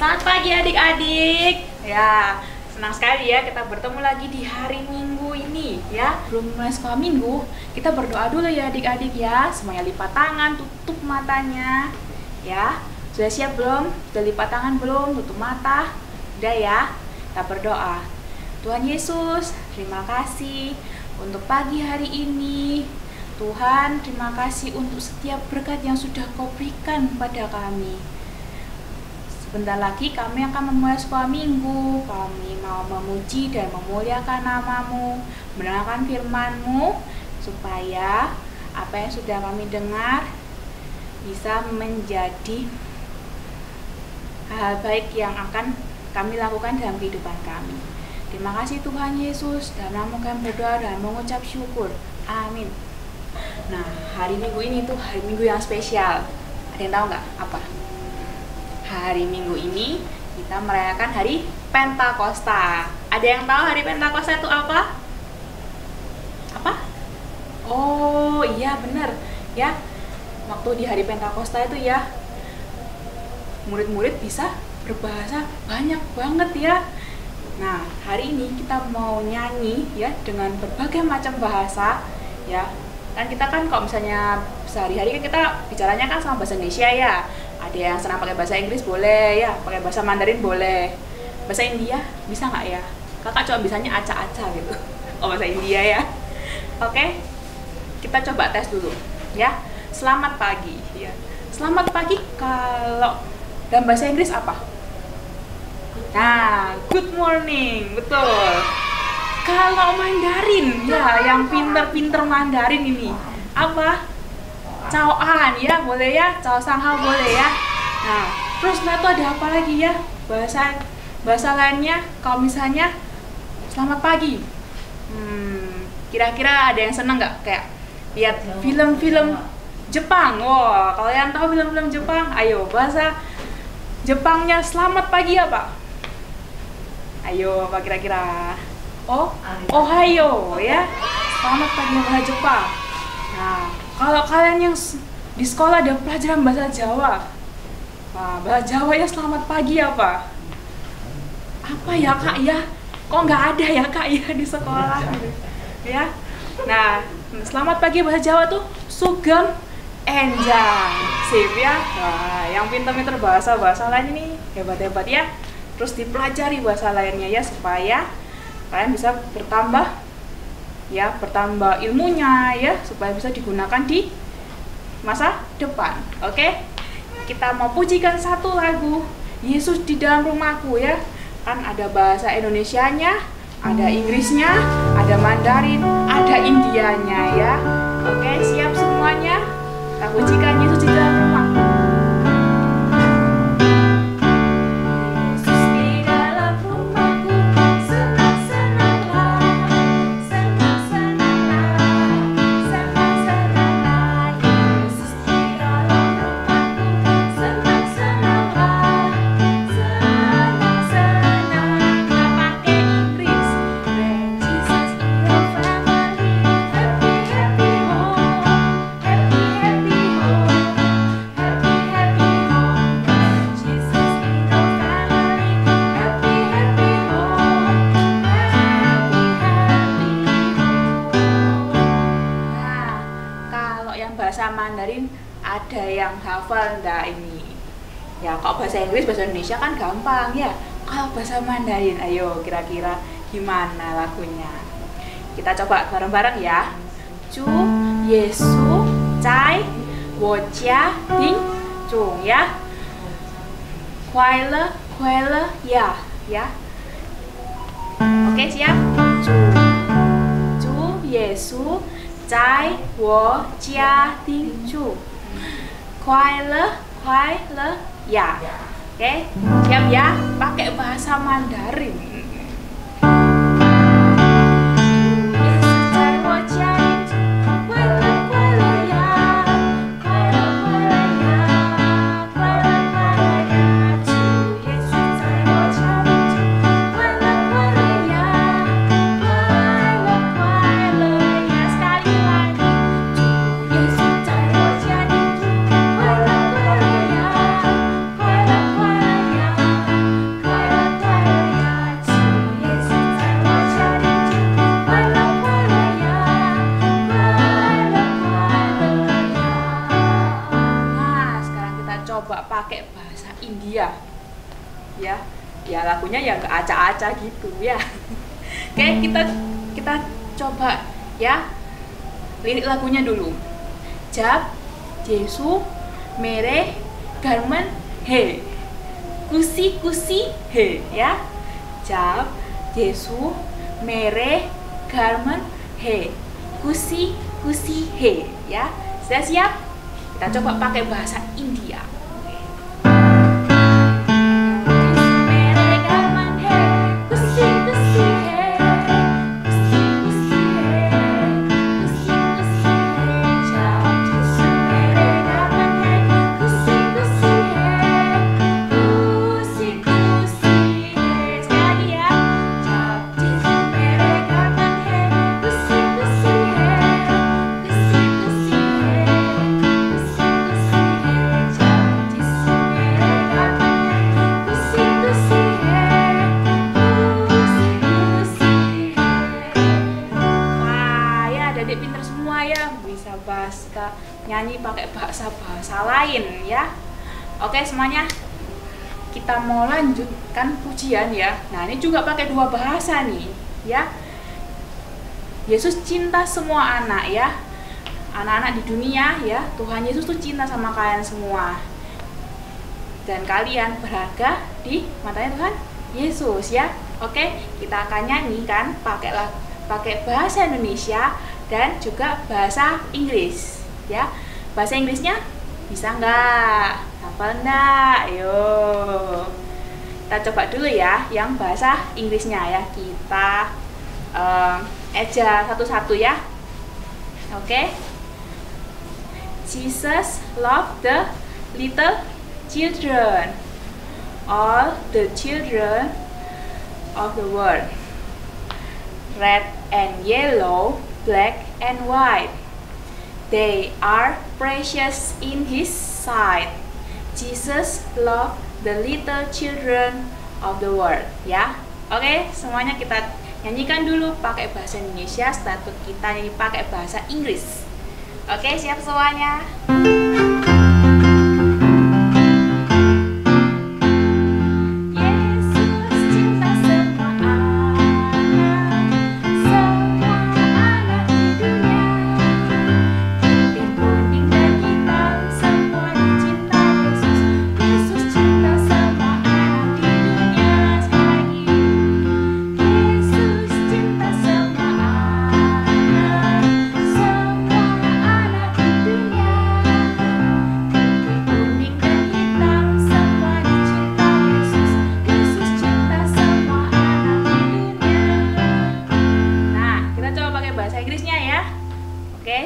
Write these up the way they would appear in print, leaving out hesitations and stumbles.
Selamat pagi adik-adik. Ya, senang sekali ya kita bertemu lagi di hari Minggu ini ya. Belum mulai sekolah Minggu, kita berdoa dulu ya adik-adik ya. Semuanya lipat tangan, tutup matanya. Ya, sudah siap belum? Sudah lipat tangan belum? Tutup mata. Udah ya. Kita berdoa. Tuhan Yesus, terima kasih untuk pagi hari ini. Tuhan, terima kasih untuk setiap berkat yang sudah Kau berikan pada kami. Sebentar lagi kami akan memulai sekolah minggu. Kami mau memuji dan memuliakan nama-Mu, mendengarkan firman-Mu, supaya apa yang sudah kami dengar bisa menjadi hal baik yang akan kami lakukan dalam kehidupan kami. Terima kasih Tuhan Yesus, dalam nama kami berdoa dan mengucap syukur. Amin. Nah, hari Minggu ini tuh hari Minggu yang spesial. Ada yang tahu nggak apa? Hari Minggu ini kita merayakan hari Pentakosta. Ada yang tahu hari Pentakosta itu apa? Apa? Oh iya benar ya. Waktu di hari Pentakosta itu ya, murid-murid bisa berbahasa banyak banget ya. Nah, hari ini kita mau nyanyi ya dengan berbagai macam bahasa ya. Kan kita kan kalau misalnya sehari-hari kan kita bicaranya kan sama bahasa Indonesia ya. Ada yang senang pakai bahasa Inggris boleh ya, pakai bahasa Mandarin boleh. Bahasa India bisa nggak ya? Kakak coba bisanya aca-aca gitu. Oh, bahasa India ya. Oke, kita coba tes dulu ya. Selamat pagi ya. Selamat pagi kalau dalam bahasa Inggris apa? Nah, good morning, betul. Kalau Mandarin ya, yang pinter-pinter Mandarin ini apa? Cao an ya, boleh ya. Cao sang hao boleh ya. Nah, terus itu ada apa lagi ya? Bahasa lainnya kalau misalnya selamat pagi. Kira-kira ada yang seneng nggak kayak lihat film-film Jepang? Wow, kalau yang tahu film-film Jepang, ayo bahasa Jepangnya selamat pagi apa? Ayo, apa kira-kira? Oh, ohayo ya. Selamat pagi bahasa Jepang. Nah, kalau kalian yang di sekolah ada pelajaran bahasa Jawa, nah, bahasa Jawa ya selamat pagi apa? Apa ya kak ya? Kok nggak ada ya kak ya di sekolah? Ya, nah selamat pagi bahasa Jawa tuh sugeng enjang, sip ya. Nah, yang pintar-pintar bahasa lain ini hebat-hebat ya. Terus dipelajari bahasa lainnya ya supaya kalian bisa bertambah ilmunya ya, supaya bisa digunakan di masa depan. Oke? Kita mau pujikan satu lagu Yesus di dalam rumahku ya. Kan ada bahasa Indonesianya, ada Inggrisnya, ada Mandarin, ada Indianya ya. Oke, siap semuanya? Kita pujikan Yesus di dalam rumahku. Mandarin ada yang hafal enggak ini? Ya, kalau bahasa Inggris, bahasa Indonesia kan gampang ya. Kalau bahasa Mandarin, ayo kira-kira gimana lagunya? Kita coba bareng-bareng ya. Chu Yesu Zai Wo Jia Ding Zhong ya. Kuai le ya ya. Oke, siap? Chu Yesu在我家的主，快乐ya. Oke, siap ya? Pakai bahasa Mandarin. ya. Ya lagunya ya nggak acak-acak gitu ya. Oke, kita coba ya lirik lagunya dulu. Jab Jesu mere garmen he, kusi kusi he ya. Jab Jesu mere garmen he, kusi kusi he ya. Sudah siap? Kita coba pakai bahasa India. Pinter semua ya, bisa bahasa nyanyi pakai bahasa lain ya. Oke semuanya, kita mau lanjutkan pujian ya. Nah ini juga pakai dua bahasa nih ya. Yesus cinta semua anak ya, anak-anak di dunia ya. Tuhan Yesus tuh cinta sama kalian semua, dan kalian berharga di matanya Tuhan Yesus ya. Oke, kita akan nyanyikan pakai bahasa Indonesia dan juga bahasa Inggris ya. Bahasa Inggrisnya bisa nggak? Hafal nggak? Ayo kita coba dulu ya yang bahasa Inggrisnya ya. Kita eja satu-satu ya. Oke. Jesus loved the little children, all the children of the world, red and yellow, black and white. They are precious in His sight. Jesus loved the little children of the world. Ya, oke, semuanya kita nyanyikan dulu pakai bahasa Indonesia. Setelah itu kita nyanyi pakai bahasa Inggris. Oke, siap semuanya?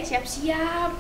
Siap-siap.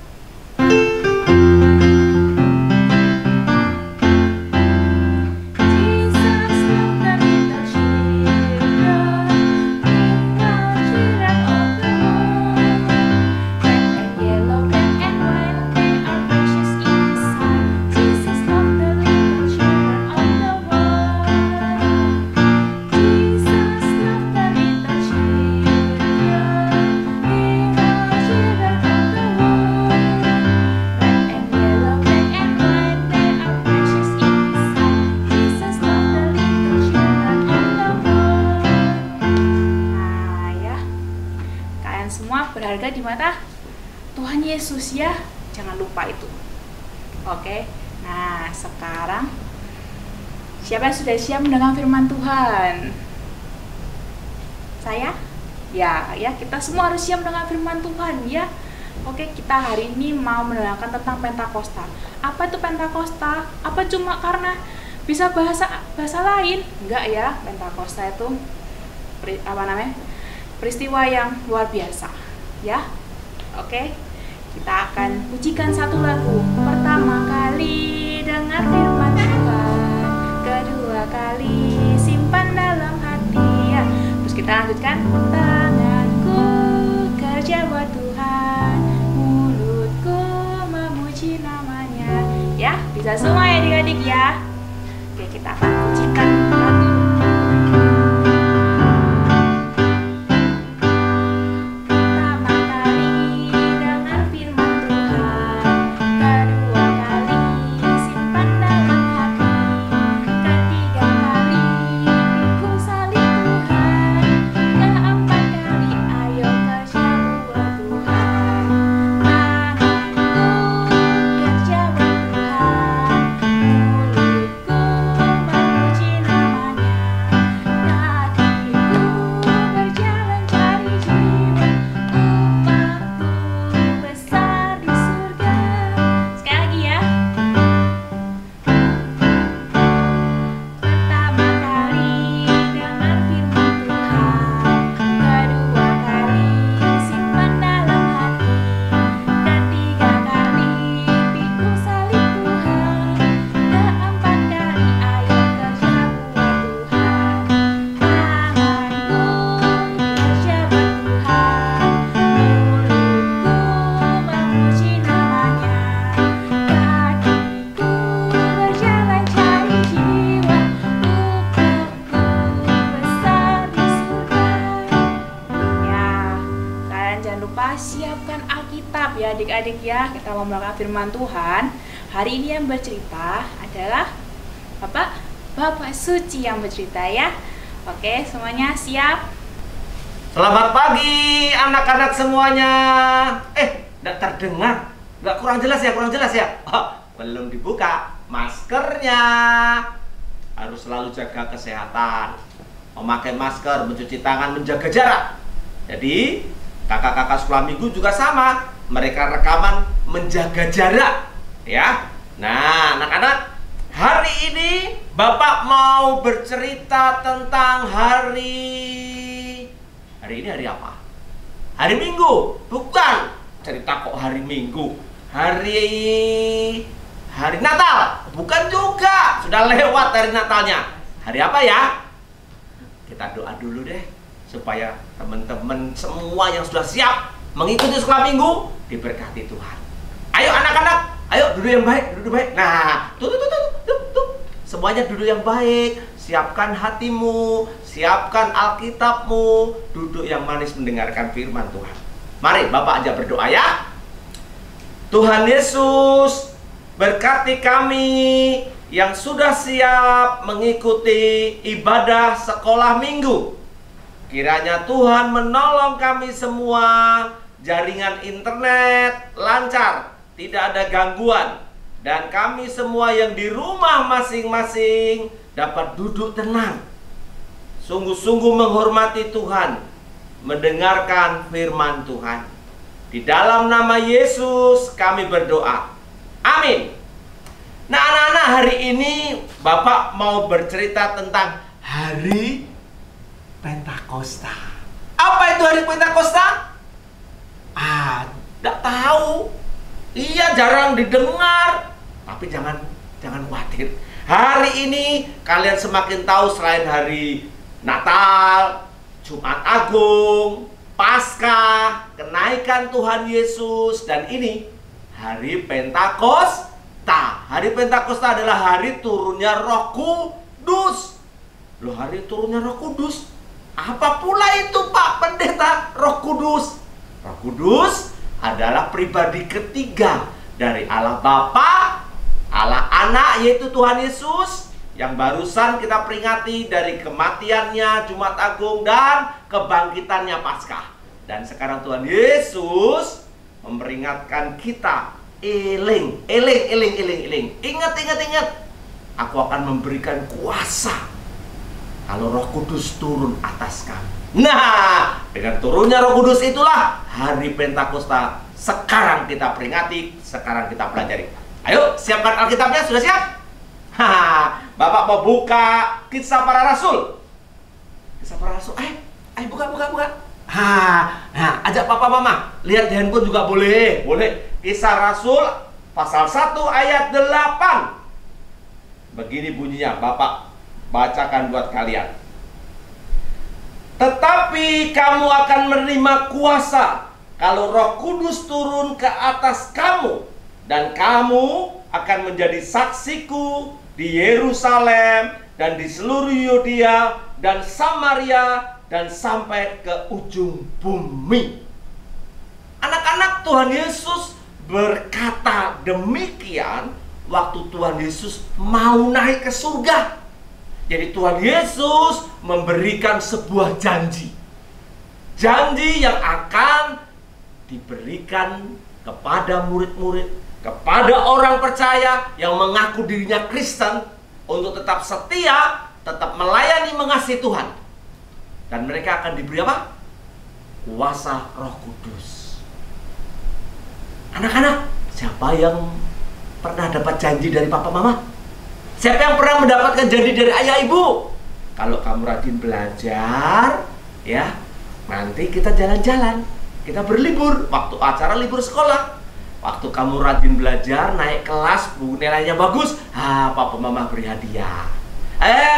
Berharga di mata Tuhan Yesus ya, jangan lupa itu. Oke, nah sekarang siapa yang sudah siap mendengar firman Tuhan? Saya? Ya, kita semua harus siap mendengar firman Tuhan ya. Oke, kita hari ini mau mendengarkan tentang Pentakosta. Apa itu Pentakosta? Apa cuma karena bisa bahasa lain? Enggak ya, Pentakosta itu peristiwa yang luar biasa. Ya, oke, kita akan pujikan satu lagu. Pertama kali dengar firman Tuhan, kedua kali simpan dalam hati ya. Terus kita lanjutkan. Tanganku kerja buat Tuhan, mulutku memuji namanya. Ya, bisa semua ya adik-adik ya. Oke, kita akan pujikan lagu. Ketiga kali ya adik-adik ya, kita mau melakukan firman Tuhan. Hari ini yang bercerita adalah Bapak Suci yang bercerita ya. Oke, semuanya siap? Selamat pagi anak-anak semuanya. Nggak terdengar. Nggak, kurang jelas ya. Belum dibuka maskernya. Harus selalu jaga kesehatan. Memakai masker, mencuci tangan, menjaga jarak. Jadi kakak-kakak sekolah minggu juga sama. Mereka rekaman menjaga jarak, ya. Nah, anak-anak, hari ini Bapak mau bercerita tentang hari ini hari apa? Hari Minggu. Bukan. Cerita kok hari Minggu. Hari Natal. Bukan juga. Sudah lewat hari Natalnya. Hari apa ya? Kita doa dulu deh, supaya teman-teman semua yang sudah siap mengikuti sekolah minggu diberkati Tuhan. Ayo anak-anak, ayo duduk yang baik, duduk baik. Nah, tuh. Semuanya duduk yang baik. Siapkan hatimu, siapkan Alkitabmu, duduk yang manis mendengarkan firman Tuhan. Mari Bapak aja berdoa ya. Tuhan Yesus, berkati kami yang sudah siap mengikuti ibadah sekolah minggu. Kiranya Tuhan menolong kami semua, jaringan internet lancar, tidak ada gangguan, dan kami semua yang di rumah masing-masing dapat duduk tenang, sungguh-sungguh menghormati Tuhan, mendengarkan firman Tuhan. Di dalam nama Yesus kami berdoa. Amin. Nah anak-anak, hari ini Bapak mau bercerita tentang hari Pentakosta. Apa itu hari Pentakosta? Tidak tahu. Iya, jarang didengar. Tapi jangan khawatir. Hari ini kalian semakin tahu, selain hari Natal, Jumat Agung, Paskah, kenaikan Tuhan Yesus, dan ini hari Pentakosta. Hari Pentakosta adalah hari turunnya Roh Kudus. Loh, hari turunnya Roh Kudus? Apa pula itu Pak Pendeta Roh Kudus? Roh Kudus adalah pribadi ketiga dari Allah Bapa, Allah Anak, yaitu Tuhan Yesus, yang barusan kita peringati dari kematiannya Jumat Agung dan kebangkitannya Paskah. Dan sekarang Tuhan Yesus memperingatkan kita, Eling. Ingat. Aku akan memberikan kuasa kalau Roh Kudus turun atas kamu. Nah, dengan turunnya Roh Kudus itulah hari Pentakosta sekarang kita peringati, sekarang kita pelajari. Ayo, siapkan Alkitabnya, sudah siap? Bapak mau buka Kisah Para Rasul. Kisah Para Rasul. Buka. Nah, ajak papa mama. Lihat di handphone juga boleh. Kisah Rasul pasal 1 ayat 8. Begini bunyinya, Bapak bacakan buat kalian. Tetapi kamu akan menerima kuasa kalau Roh Kudus turun ke atas kamu, dan kamu akan menjadi saksiku di Yerusalem dan di seluruh Yudea dan Samaria dan sampai ke ujung bumi. Anak-anak, Tuhan Yesus berkata demikian waktu Tuhan Yesus mau naik ke surga. Jadi Tuhan Yesus memberikan sebuah janji. Janji yang akan diberikan kepada murid-murid, kepada orang percaya yang mengaku dirinya Kristen, untuk tetap setia, tetap melayani, mengasihi Tuhan. Dan mereka akan diberi apa? Kuasa Roh Kudus. Anak-anak, siapa yang pernah dapat janji dari papa mama? Siapa yang pernah mendapatkan janji dari ayah ibu? Kalau kamu rajin belajar, ya, nanti kita jalan-jalan, kita berlibur, waktu acara libur sekolah. Waktu kamu rajin belajar, naik kelas, nilainya bagus, papa mama beri hadiah.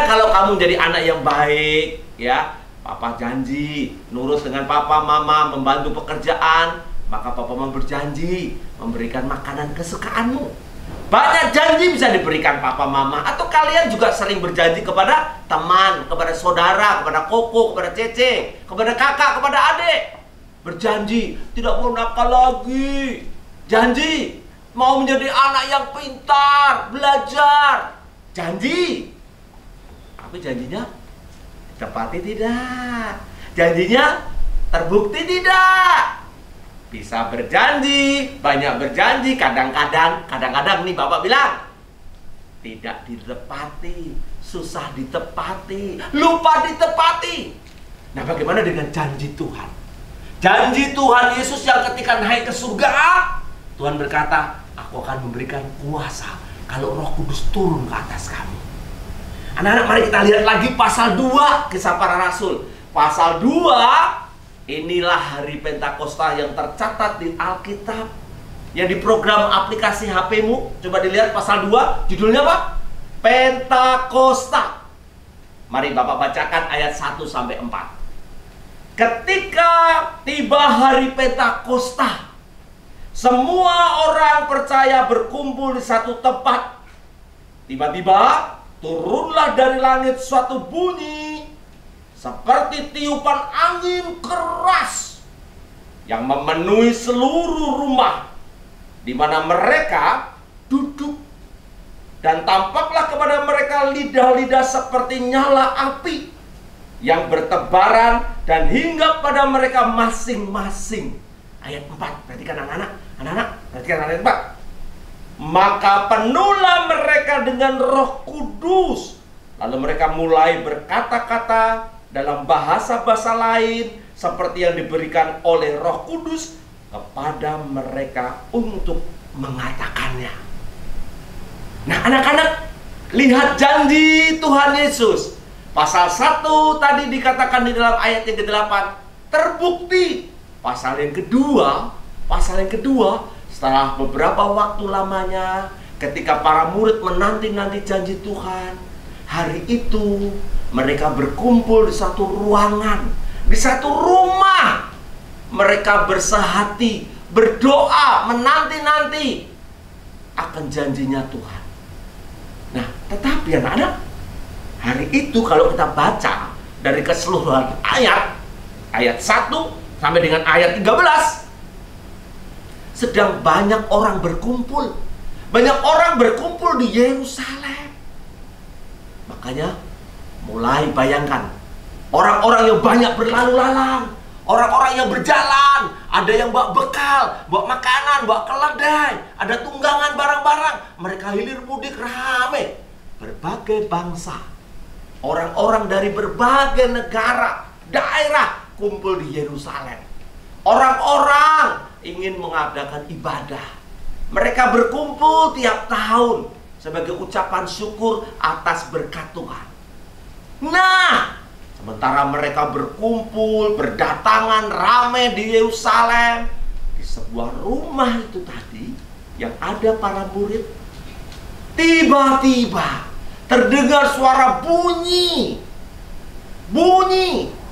Kalau kamu jadi anak yang baik, ya, papa janji nurut dengan papa mama, membantu pekerjaan, maka papa mama berjanji memberikan makanan kesukaanmu. Banyak janji bisa diberikan papa mama. Atau kalian juga sering berjanji kepada teman, kepada saudara, kepada koko, kepada cece, kepada kakak, kepada adik. Berjanji tidak mau nakal lagi, Janji mau menjadi anak yang pintar, belajar. Janji. Tapi janjinya ditepati tidak? Janjinya terbukti tidak? Bisa berjanji, banyak berjanji, kadang-kadang nih Bapak bilang tidak ditepati, susah ditepati, lupa ditepati. Nah, bagaimana dengan janji Tuhan? Janji Tuhan Yesus yang ketika naik ke surga, Tuhan berkata, aku akan memberikan kuasa kalau Roh Kudus turun ke atas kamu. Anak-anak, mari kita lihat lagi pasal 2 Kisah Para Rasul. Pasal 2, inilah hari Pentakosta yang tercatat di Alkitab, yang di program aplikasi HP-mu. Coba dilihat pasal 2, judulnya apa? Pentakosta. Mari Bapak bacakan ayat 1 sampai 4. Ketika tiba hari Pentakosta, semua orang percaya berkumpul di satu tempat. Tiba-tiba turunlah dari langit suatu bunyi seperti tiupan angin keras yang memenuhi seluruh rumah di mana mereka duduk. Dan tampaklah kepada mereka lidah-lidah seperti nyala api yang bertebaran dan hinggap pada mereka masing-masing. Ayat 4, perhatikan anak-anak, perhatikan ayat 4. Maka penuhlah mereka dengan Roh Kudus, lalu mereka mulai berkata-kata dalam bahasa-bahasa lain seperti yang diberikan oleh Roh Kudus kepada mereka untuk mengatakannya. Nah, anak-anak, lihat janji Tuhan Yesus. Pasal 1 tadi dikatakan di dalam ayat yang ke-8 terbukti. Pasal yang kedua, setelah beberapa waktu lamanya, ketika para murid menanti-nanti janji Tuhan, hari itu mereka berkumpul di satu ruangan, di satu rumah. Mereka bersehati, berdoa, menanti-nanti akan janjinya Tuhan. Nah, tetapi anak-anak, hari itu kalau kita baca dari keseluruhan ayat 1 sampai dengan ayat 13, sedang banyak orang berkumpul. Banyak orang berkumpul di Yerusalem. Makanya mulai bayangkan, orang-orang yang banyak berlalu lalang, orang-orang yang berjalan, ada yang bawa bekal, bawa makanan, bawa keledai, ada tunggangan barang-barang. Mereka hilir mudik rame. Berbagai bangsa, orang-orang dari berbagai negara, daerah kumpul di Yerusalem. Orang-orang ingin mengadakan ibadah. Mereka berkumpul tiap tahun sebagai ucapan syukur atas berkat Tuhan. Nah, sementara mereka berkumpul, berdatangan ramai di Yerusalem, di sebuah rumah itu tadi yang ada para murid, tiba-tiba terdengar suara bunyi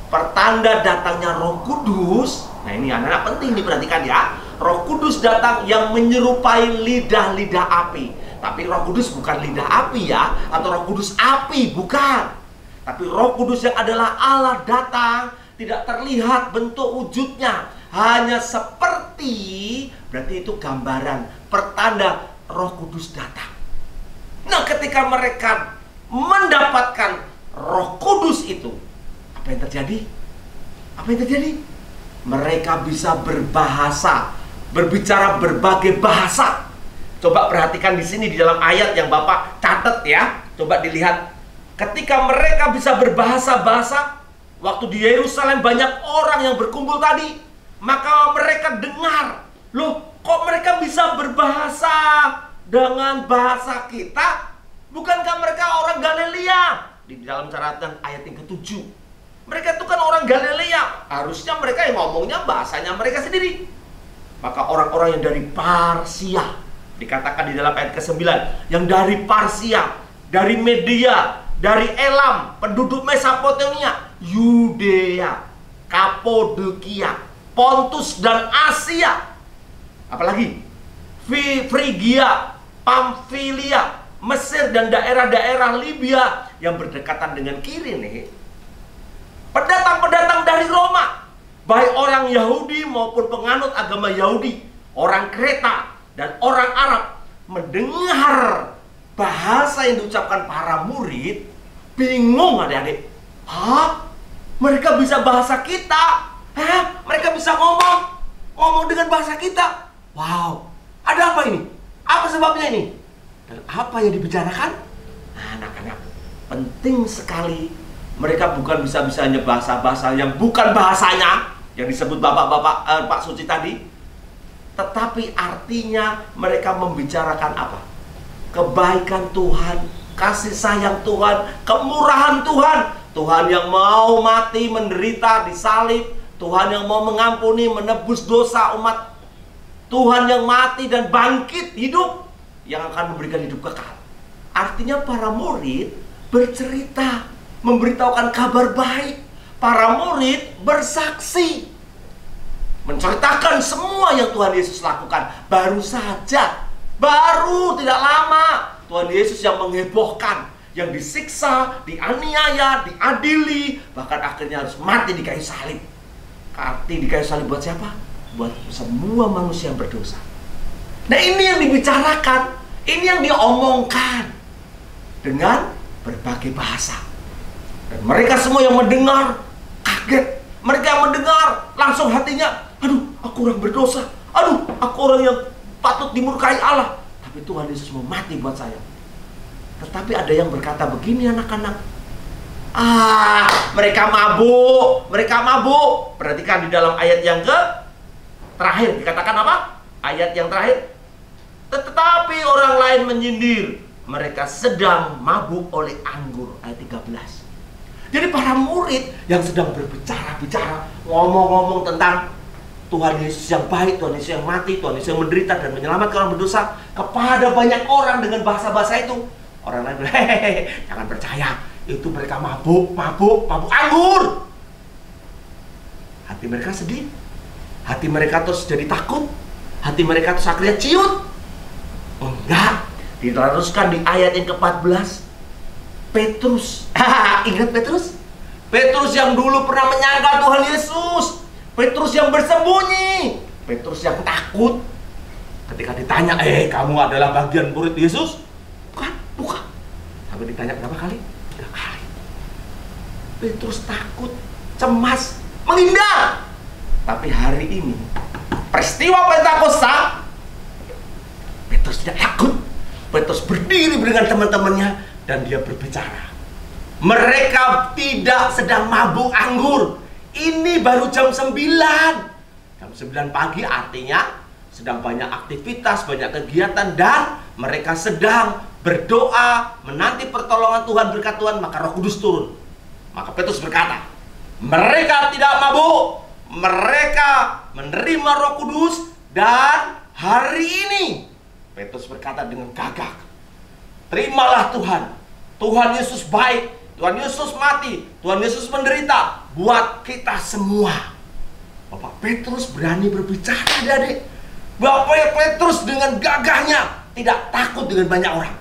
pertanda datangnya Roh Kudus. Nah, ini anak-anak penting diperhatikan ya. Roh Kudus datang yang menyerupai lidah-lidah api. Tapi Roh Kudus bukan lidah api ya, atau Roh Kudus api, bukan. Tapi Roh Kudus yang adalah Allah datang, tidak terlihat bentuk wujudnya, hanya seperti, berarti itu gambaran, pertanda Roh Kudus datang. Nah, ketika mereka mendapatkan Roh Kudus itu, apa yang terjadi? Mereka bisa berbahasa, berbicara berbagai bahasa. Coba perhatikan di sini di dalam ayat yang Bapak catat ya. Coba dilihat. Ketika mereka bisa berbahasa-bahasa, waktu di Yerusalem banyak orang yang berkumpul tadi, maka mereka dengar, loh, kok mereka bisa berbahasa dengan bahasa kita? Bukankah mereka orang Galilea? Di dalam catatan ayat yang ke-7. Mereka itu kan orang Galilea, harusnya mereka yang ngomongnya bahasanya mereka sendiri. Maka orang-orang yang dari Parsia, dikatakan di dalam ayat ke-9, yang dari Parsia, dari Media, dari Elam, penduduk Mesopotamia, Yudea, Kapodokia, Pontus dan Asia, apalagi Frigia, Pamfilia, Mesir dan daerah-daerah Libya yang berdekatan dengan Kirene. Pendatang-pendatang dari Roma, baik orang Yahudi maupun penganut agama Yahudi, orang Kreta, dan orang Arab mendengar bahasa yang diucapkan para murid, bingung adik-adik. Hah? Mereka bisa bahasa kita? Hah? Mereka bisa ngomong dengan bahasa kita? Wow, ada apa ini? Apa sebabnya ini? Dan apa yang dibicarakan? Nah, anak-anak, penting sekali. Mereka bukan bisa-bisanya bahasa-bahasa yang bukan bahasanya, yang disebut bapak-bapak Pak Suci tadi, tetapi artinya mereka membicarakan apa? Kebaikan Tuhan, kasih sayang Tuhan, kemurahan Tuhan. Tuhan yang mau mati, menderita, disalib. Tuhan yang mau mengampuni, menebus dosa umat. Tuhan yang mati dan bangkit hidup, yang akan memberikan hidup kekal. Artinya para murid bercerita, memberitahukan kabar baik. Para murid bersaksi, menceritakan semua yang Tuhan Yesus lakukan. Baru saja, baru tidak lama, Tuhan Yesus yang menghebohkan, yang disiksa, dianiaya, diadili, bahkan akhirnya harus mati di kayu salib. Mati di kayu salib buat siapa? Buat semua manusia yang berdosa. Nah, ini yang dibicarakan, ini yang diomongkan dengan berbagai bahasa. Dan mereka semua yang mendengar kaget. Mereka yang mendengar langsung hatinya, aduh, aku orang berdosa. Aduh, aku orang yang patut dimurkai Allah. Tapi Tuhan Yesus mau mati buat saya. Tetapi ada yang berkata begini, anak-anak. Mereka mabuk. Mereka mabuk. Perhatikan di dalam ayat yang terakhir. Dikatakan apa? Ayat yang terakhir. Tetapi orang lain menyindir, mereka sedang mabuk oleh anggur. Ayat 13. Jadi para murid yang sedang berbicara-bicara, ngomong-ngomong tentang Tuhan Yesus yang baik, Tuhan Yesus yang mati, Tuhan Yesus yang menderita dan menyelamatkan orang berdosa kepada banyak orang dengan bahasa-bahasa itu. Orang lain bilang, hehehe, jangan percaya, itu mereka mabuk anggur. Hati mereka sedih, hati mereka terus jadi takut, hati mereka terus akhirnya ciut. Enggak, diteruskan di ayat yang ke-14. Petrus, ingat Petrus? Petrus yang dulu pernah menyangkal Tuhan Yesus, Petrus yang bersembunyi, Petrus yang takut. Ketika ditanya, kamu adalah bagian murid Yesus? Bukan. Sampai ditanya berapa kali? 3 kali. Petrus takut, cemas, menghindar. Tapi hari ini, peristiwa Pentakosta, Petrus tidak takut. Petrus berdiri dengan teman-temannya dan dia berbicara. Mereka tidak sedang mabuk anggur. Ini baru jam 9. Jam 9 pagi artinya sedang banyak aktivitas, banyak kegiatan, dan mereka sedang berdoa, menanti pertolongan Tuhan, berkat Tuhan, maka Roh Kudus turun. Maka Petrus berkata, mereka tidak mabuk, mereka menerima Roh Kudus, dan hari ini Petrus berkata dengan gagah, terimalah Tuhan. Tuhan Yesus baik, Tuhan Yesus mati, Tuhan Yesus menderita buat kita semua. Bapak Petrus berani berbicara, adik-adik. Bapak Petrus dengan gagahnya tidak takut dengan banyak orang.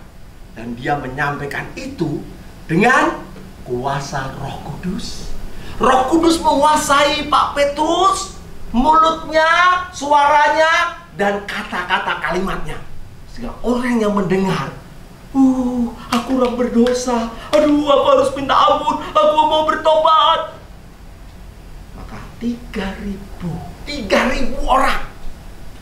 Dan dia menyampaikan itu dengan kuasa Roh Kudus. Roh Kudus menguasai Pak Petrus, mulutnya, suaranya, dan kata-kata kalimatnya. Sehingga orang yang mendengar, aku orang berdosa, aduh, aku harus minta ampun, aku mau bertobat. Maka 3.000 orang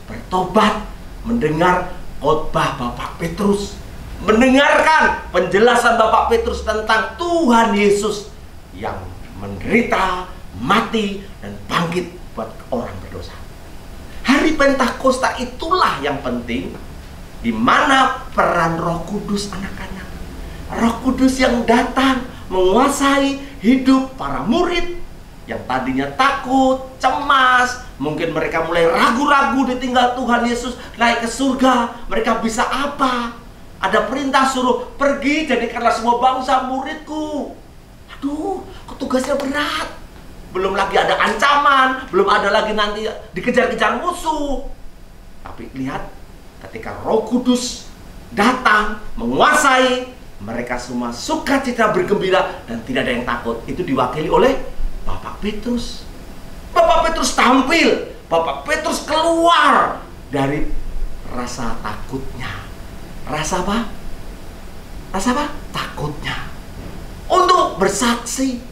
bertobat mendengar khotbah Bapak Petrus, mendengarkan penjelasan Bapak Petrus tentang Tuhan Yesus yang menderita, mati, dan bangkit buat orang berdosa. Hari Pentakosta itulah yang penting, di mana peran Roh Kudus, anak-anak. Roh Kudus yang datang menguasai hidup para murid yang tadinya takut, cemas, mungkin mereka mulai ragu-ragu ditinggal Tuhan Yesus naik ke surga. Mereka bisa apa? Ada perintah suruh pergi jadikanlah semua bangsa muridku. Aduh, kok tugasnya berat. Belum lagi ada ancaman, belum ada lagi nanti dikejar-kejar musuh. Tapi lihat, ketika Roh Kudus datang menguasai, mereka semua sukacita bergembira dan tidak ada yang takut. Itu diwakili oleh Bapak Petrus. Bapak Petrus tampil, Bapak Petrus keluar dari rasa takutnya. Rasa apa? Rasa apa? Takutnya. Untuk bersaksi.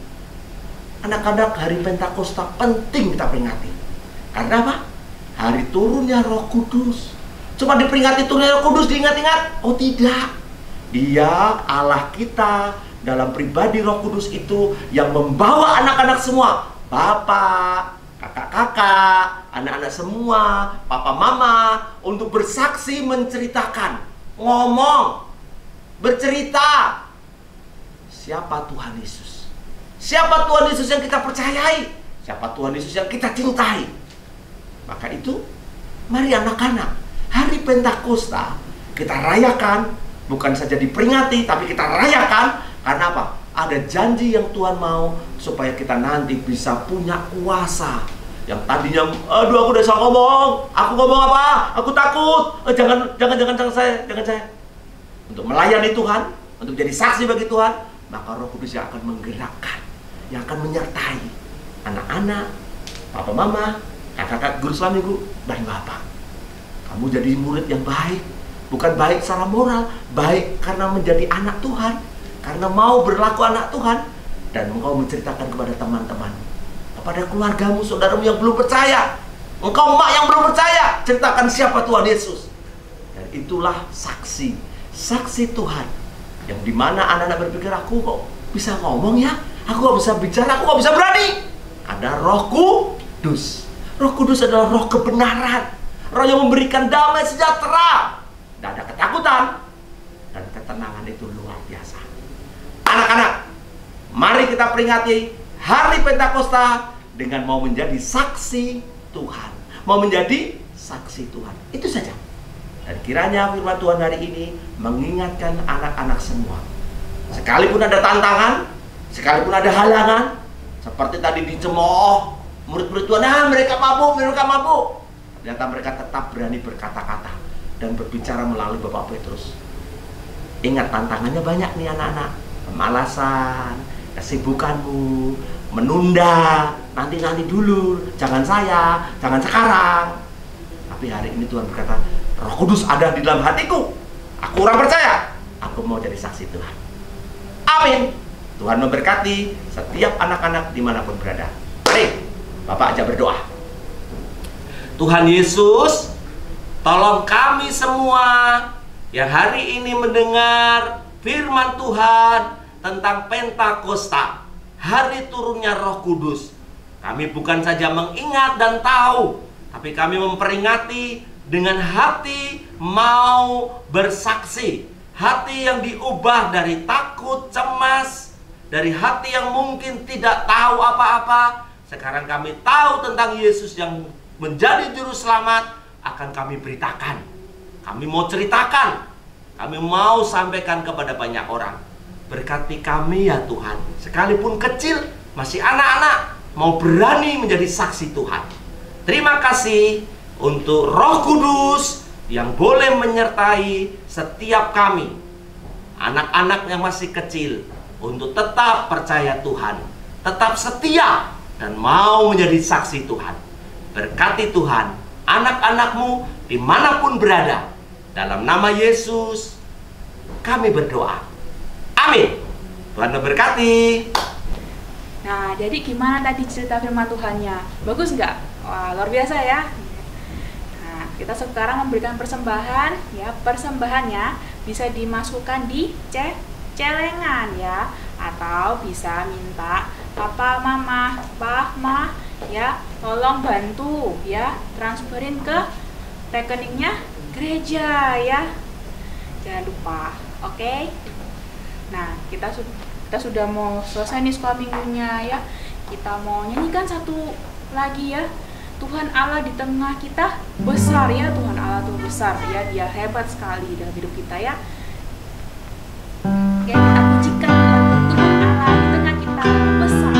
Anak-anak, hari Pentakosta penting kita peringati. Karena apa? Hari turunnya Roh Kudus. Cuma diperingati turunnya Roh Kudus, diingat-ingat? Oh tidak. Dia Allah kita dalam pribadi Roh Kudus itu yang membawa anak-anak semua, bapak, kakak-kakak, anak-anak semua, papa mama, untuk bersaksi, menceritakan, ngomong, bercerita siapa Tuhan Yesus. Siapa Tuhan Yesus yang kita percayai, siapa Tuhan Yesus yang kita cintai. Maka itu, mari anak-anak, hari Pentakosta kita rayakan, bukan saja diperingati, tapi kita rayakan. Karena apa? Ada janji yang Tuhan mau supaya kita nanti bisa punya kuasa. Yang tadinya, aduh aku udah salah ngomong, aku ngomong apa? Aku takut. Jangan saya. Untuk melayani Tuhan, untuk jadi saksi bagi Tuhan, maka Roh Kudus yang akan menggerakkan, yang akan menyertai anak-anak, papa mama, kakak-kakak, guru selama minggu, dan bapak. Kamu jadi murid yang baik, bukan baik secara moral, baik karena menjadi anak Tuhan, karena mau berlaku anak Tuhan, dan engkau menceritakan kepada teman-teman, kepada keluargamu, saudaramu yang belum percaya, engkau emak yang belum percaya, ceritakan siapa Tuhan Yesus. Dan itulah saksi Tuhan, yang dimana anak-anak berpikir, aku kok bisa ngomong ya, aku kok bisa bicara, aku kok bisa berani. Ada Roh Kudus. Roh Kudus adalah roh kebenaran, roh yang memberikan damai sejahtera. Tidak ada ketakutan, dan ketenangan itu luar biasa. Anak-anak, mari kita peringati hari Pentakosta dengan mau menjadi saksi Tuhan. Mau menjadi saksi Tuhan. Itu saja. Dan kiranya firman Tuhan hari ini mengingatkan anak-anak semua. Sekalipun ada tantangan, sekalipun ada halangan, seperti tadi dicemooh murid-murid Tuhan, mereka mabuk. Ternyata mereka tetap berani berkata-kata dan berbicara melalui Bapak Petrus. Ingat, tantangannya banyak nih anak-anak. Kemalasan, kesibukanmu, menunda, nanti dulu, jangan sekarang. Tapi hari ini Tuhan berkata, Roh Kudus ada di dalam hatiku. Aku orang percaya, aku mau jadi saksi Tuhan. Amin. Tuhan memberkati setiap anak-anak dimanapun berada. Mari, Bapak ajak berdoa. Tuhan Yesus, tolong kami semua yang hari ini mendengar firman Tuhan tentang Pentakosta, hari turunnya Roh Kudus. Kami bukan saja mengingat dan tahu, tapi kami memperingati dengan hati mau bersaksi. Hati yang diubah dari takut, cemas, dari hati yang mungkin tidak tahu apa-apa. Sekarang kami tahu tentang Yesus yang menjadi juru selamat, akan kami beritakan. Kami mau ceritakan, kami mau sampaikan kepada banyak orang. Berkati kami ya Tuhan, sekalipun kecil, masih anak-anak, mau berani menjadi saksi Tuhan. Terima kasih untuk Roh Kudus yang boleh menyertai setiap kami, anak-anak yang masih kecil, untuk tetap percaya Tuhan, tetap setia, dan mau menjadi saksi Tuhan. Berkati Tuhan anak-anakmu dimanapun berada. Dalam nama Yesus kami berdoa. Amin. Tuhan memberkati. Nah, jadi gimana tadi cerita firman Tuhannya? Bagus nggak? Wah, luar biasa ya. Nah, kita sekarang memberikan persembahan ya. Persembahannya bisa dimasukkan di celengan ya, atau bisa minta papa, mama, pak, ma ya, tolong bantu ya, transferin ke rekeningnya gereja ya. Jangan lupa. Oke. Nah, kita sudah mau selesai nih sekolah minggunya ya. Kita mau nyanyikan satu lagi ya. Tuhan Allah di tengah kita besar ya. Tuhan Allah itu besar ya. Dia hebat sekali dalam hidup kita ya. Oke, kita pujikan Tuhan Allah di tengah kita besar.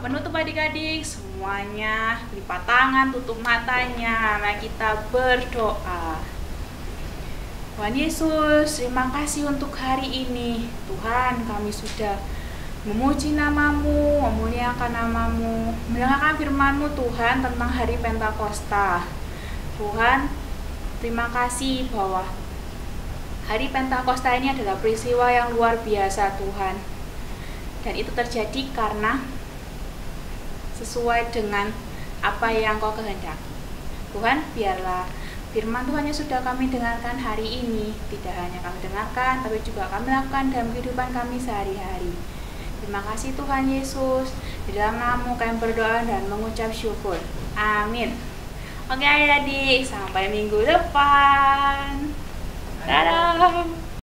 penutup adik-adik semuanya lipat tangan, tutup matanya, mari kita berdoa. Tuhan Yesus, terima kasih untuk hari ini. Tuhan, kami sudah memuji namamu, memuliakan namamu, mendengarkan firman-Mu Tuhan tentang hari Pentakosta. Tuhan, terima kasih bahwa hari Pentakosta ini adalah peristiwa yang luar biasa Tuhan. Dan itu terjadi karena sesuai dengan apa yang Kau kehendaki. Tuhan, biarlah firman Tuhan yang sudah kami dengarkan hari ini tidak hanya kami dengarkan, tapi juga kami lakukan dalam kehidupan kami sehari-hari. Terima kasih Tuhan Yesus. Di dalam nama-Mu kami berdoa dan mengucap syukur. Amin. Oke adik-adik, sampai minggu depan. Dadah.